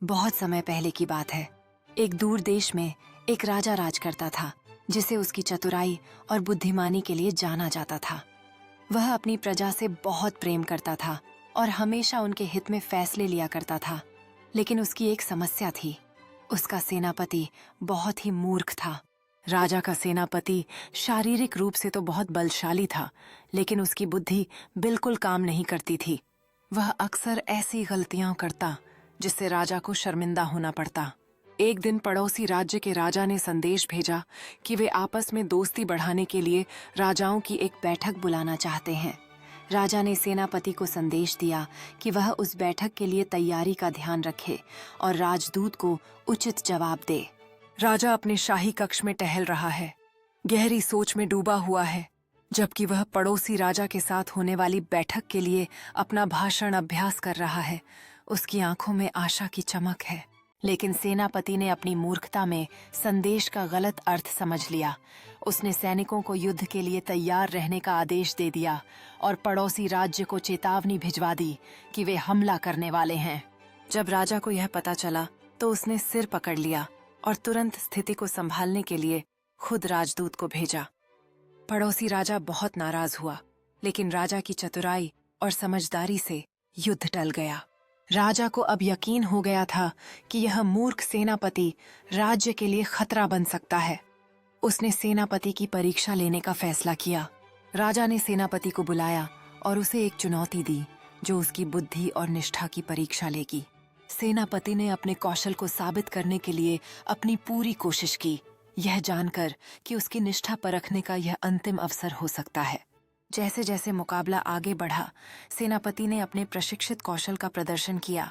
बहुत समय पहले की बात है। एक दूर देश में एक राजा राज करता था, जिसे उसकी चतुराई और बुद्धिमानी के लिए जाना जाता था। वह अपनी प्रजा से बहुत प्रेम करता था और हमेशा उनके हित में फैसले लिया करता था। लेकिन उसकी एक समस्या थी। उसका सेनापति बहुत ही मूर्ख था। राजा का सेनापति शारीरिक रूप से तो बहुत बलशाली था, लेकिन उसकी बुद्धि बिल्कुल काम नहीं करती थी। वह अक्सर ऐसी गलतियां करता जिससे राजा को शर्मिंदा होना पड़ता। एक दिन पड़ोसी राज्य के राजा ने संदेश भेजा कि वे आपस में दोस्ती बढ़ाने के लिए राजाओं की एक बैठक बुलाना चाहते हैं। राजा ने सेनापति को संदेश दिया कि वह उस बैठक के लिए तैयारी का ध्यान रखे और राजदूत को उचित जवाब दे। राजा अपने शाही कक्ष में टहल रहा है, गहरी सोच में डूबा हुआ है, जबकि वह पड़ोसी राजा के साथ होने वाली बैठक के लिए अपना भाषण अभ्यास कर रहा है। उसकी आंखों में आशा की चमक है, लेकिन सेनापति ने अपनी मूर्खता में संदेश का गलत अर्थ समझ लिया। उसने सैनिकों को युद्ध के लिए तैयार रहने का आदेश दे दिया और पड़ोसी राज्य को चेतावनी भिजवा दी कि वे हमला करने वाले हैं। जब राजा को यह पता चला तो उसने सिर पकड़ लिया और तुरंत स्थिति को संभालने के लिए खुद राजदूत को भेजा। पड़ोसी राजा बहुत नाराज हुआ, लेकिन राजा की चतुराई और समझदारी से युद्ध टल गया। राजा को अब यकीन हो गया था कि यह मूर्ख सेनापति राज्य के लिए खतरा बन सकता है। उसने सेनापति की परीक्षा लेने का फैसला किया। राजा ने सेनापति को बुलाया और उसे एक चुनौती दी जो उसकी बुद्धि और निष्ठा की परीक्षा लेगी। सेनापति ने अपने कौशल को साबित करने के लिए अपनी पूरी कोशिश की, यह जानकर कि उसकी निष्ठा परखने का यह अंतिम अवसर हो सकता है। जैसे जैसे मुकाबला आगे बढ़ा, सेनापति ने अपने प्रशिक्षित कौशल का प्रदर्शन किया,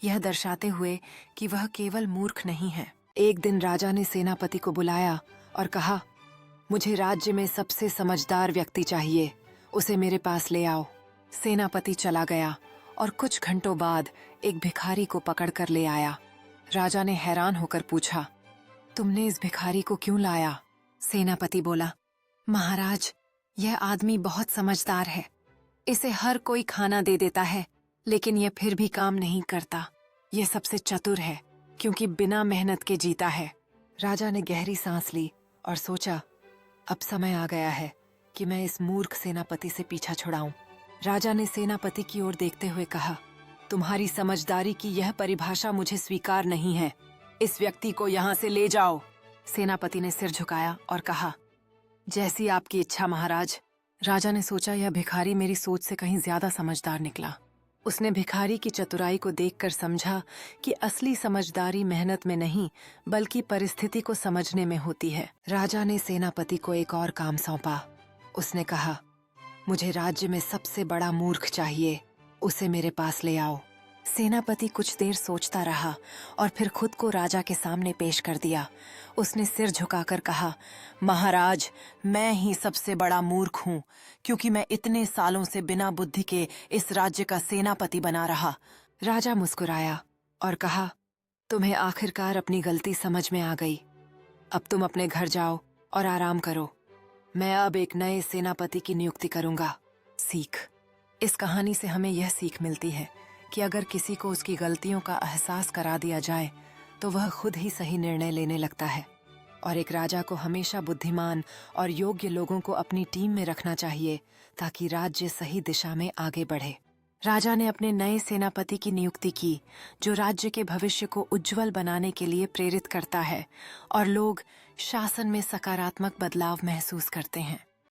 यह दर्शाते हुए कि वह केवल मूर्ख नहीं है। एक दिन राजा ने सेनापति को बुलाया और कहा, मुझे राज्य में सबसे समझदार व्यक्ति चाहिए, उसे मेरे पास ले आओ। सेनापति चला गया और कुछ घंटों बाद एक भिखारी को पकड़कर ले आया। राजा ने हैरान होकर पूछा, तुमने इस भिखारी को क्यों लाया? सेनापति बोला, महाराज, यह आदमी बहुत समझदार है। इसे हर कोई खाना दे देता है, लेकिन यह फिर भी काम नहीं करता। यह सबसे चतुर है, क्योंकि बिना मेहनत के जीता है। राजा ने गहरी सांस ली और सोचा, अब समय आ गया है कि मैं इस मूर्ख सेनापति से पीछा छुड़ाऊं। राजा ने सेनापति की ओर देखते हुए कहा, तुम्हारी समझदारी की यह परिभाषा मुझे स्वीकार नहीं है। इस व्यक्ति को यहाँ से ले जाओ। सेनापति ने सिर झुकाया और कहा, जैसी आपकी इच्छा महाराज। राजा ने सोचा, यह भिखारी मेरी सोच से कहीं ज्यादा समझदार निकला। उसने भिखारी की चतुराई को देखकर समझा कि असली समझदारी मेहनत में नहीं, बल्कि परिस्थिति को समझने में होती है। राजा ने सेनापति को एक और काम सौंपा। उसने कहा, मुझे राज्य में सबसे बड़ा मूर्ख चाहिए, उसे मेरे पास ले आओ। सेनापति कुछ देर सोचता रहा और फिर खुद को राजा के सामने पेश कर दिया। उसने सिर झुकाकर कहा, महाराज, मैं ही सबसे बड़ा मूर्ख हूँ, क्योंकि मैं इतने सालों से बिना बुद्धि के इस राज्य का सेनापति बना रहा। राजा मुस्कुराया और कहा, तुम्हें आखिरकार अपनी गलती समझ में आ गई। अब तुम अपने घर जाओ और आराम करो। मैं अब एक नए सेनापति की नियुक्ति करूंगा। सीख। इस कहानी से हमें यह सीख मिलती है कि अगर किसी को उसकी गलतियों का एहसास करा दिया जाए तो वह खुद ही सही निर्णय लेने लगता है। और एक राजा को हमेशा बुद्धिमान और योग्य लोगों को अपनी टीम में रखना चाहिए, ताकि राज्य सही दिशा में आगे बढ़े। राजा ने अपने नए सेनापति की नियुक्ति की, जो राज्य के भविष्य को उज्जवल बनाने के लिए प्रेरित करता है और लोग शासन में सकारात्मक बदलाव महसूस करते हैं।